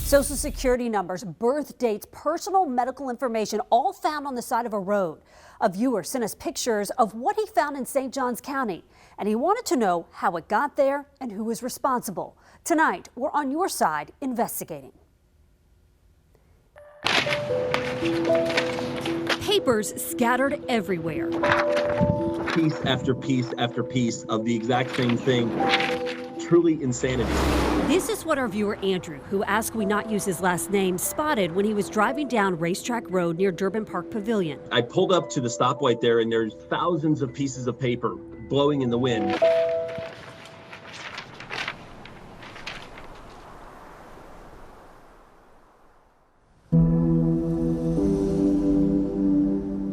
Social security numbers, birth dates, personal medical information, all found on the side of a road. A viewer sent us pictures of what he found in St. Johns County, and he wanted to know how it got there and who was responsible. Tonight, we're on your side investigating. Papers scattered everywhere. Piece after piece after piece of the exact same thing. Truly insanity. This is what our viewer Andrew, who asked we not use his last name, spotted when he was driving down Racetrack Road near Durbin Park Pavilion. I pulled up to the stoplight there, and there's thousands of pieces of paper blowing in the wind.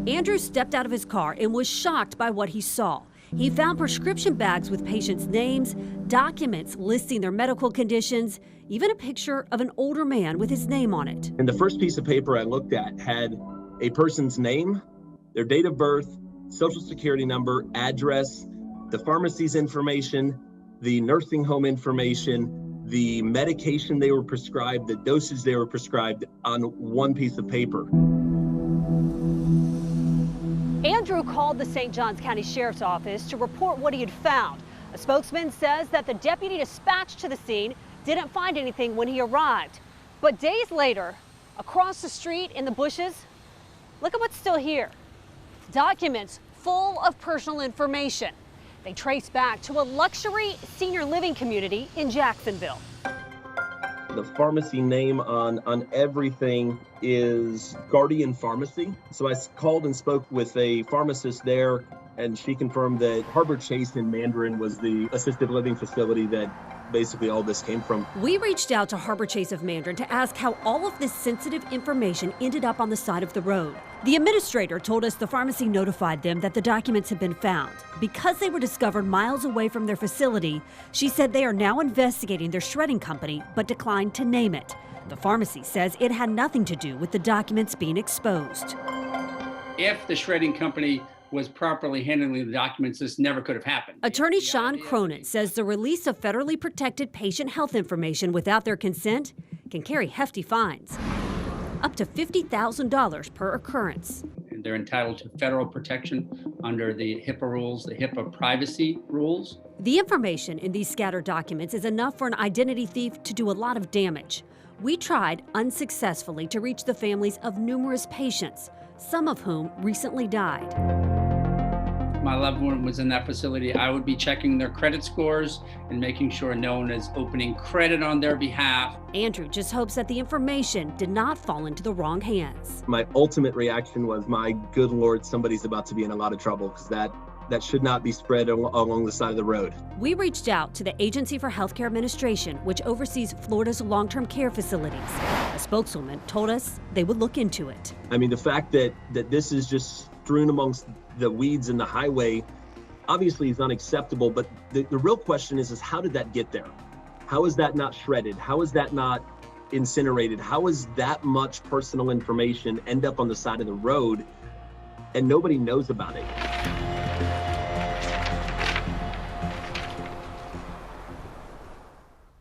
Andrew stepped out of his car and was shocked by what he saw. He found prescription bags with patients' names, documents listing their medical conditions, even a picture of an older man with his name on it. And the first piece of paper I looked at had a person's name, their date of birth, social security number, address, the pharmacy's information, the nursing home information, the medication they were prescribed, the dosage they were prescribed on one piece of paper. Andrew called the St. Johns County Sheriff's Office to report what he had found. A spokesman says that the deputy dispatched to the scene didn't find anything when he arrived. But days later, across the street in the bushes, look at what's still here. Documents full of personal information. They trace back to a luxury senior living community in Jacksonville. The pharmacy name on everything is Guardian Pharmacy. So I called and spoke with a pharmacist there, and she confirmed that Harbor Chase in Mandarin was the assisted living facility that basically all this came from. We reached out to Harbor Chase of Mandarin to ask how all of this sensitive information ended up on the side of the road. The administrator told us the pharmacy notified them that the documents had been found. Because they were discovered miles away from their facility, she said they are now investigating their shredding company, but declined to name it. The pharmacy says it had nothing to do with the documents being exposed. If the shredding company was properly handling the documents, this never could have happened. Attorney Sean Cronin says the release of federally protected patient health information without their consent can carry hefty fines, up to $50,000 per occurrence. They're entitled to federal protection under the HIPAA rules, the HIPAA privacy rules. The information in these scattered documents is enough for an identity thief to do a lot of damage. We tried unsuccessfully to reach the families of numerous patients, some of whom recently died. My loved one was in that facility. I would be checking their credit scores and making sure no one is opening credit on their behalf. Andrew just hopes that the information did not fall into the wrong hands. My ultimate reaction was, my good Lord, somebody's about to be in a lot of trouble, because that should not be spread along the side of the road. We reached out to the Agency for Healthcare Administration, which oversees Florida's long-term care facilities. A spokeswoman told us they would look into it. I mean, the fact that this is just strewn amongst the weeds in the highway obviously is unacceptable, but the real question is how did that get there? How is that not shredded? How is that not incinerated? How is that much personal information end up on the side of the road and nobody knows about it?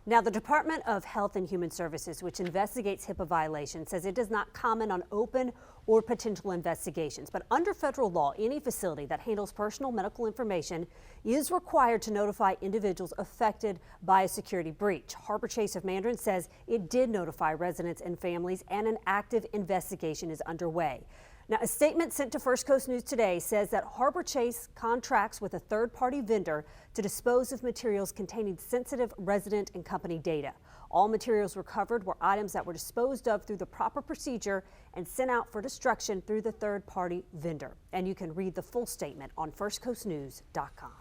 Now, the Department of Health and Human Services, which investigates HIPAA violations, says it does not comment on open or potential investigations. But under federal law, any facility that handles personal medical information is required to notify individuals affected by a security breach. Harbor Chase of Mandarin says it did notify residents and families, and an active investigation is underway. Now, a statement sent to First Coast News today says that Harbor Chase contracts with a third-party vendor to dispose of materials containing sensitive resident and company data. All materials recovered were items that were disposed of through the proper procedure and sent out for destruction through the third-party vendor. And you can read the full statement on firstcoastnews.com.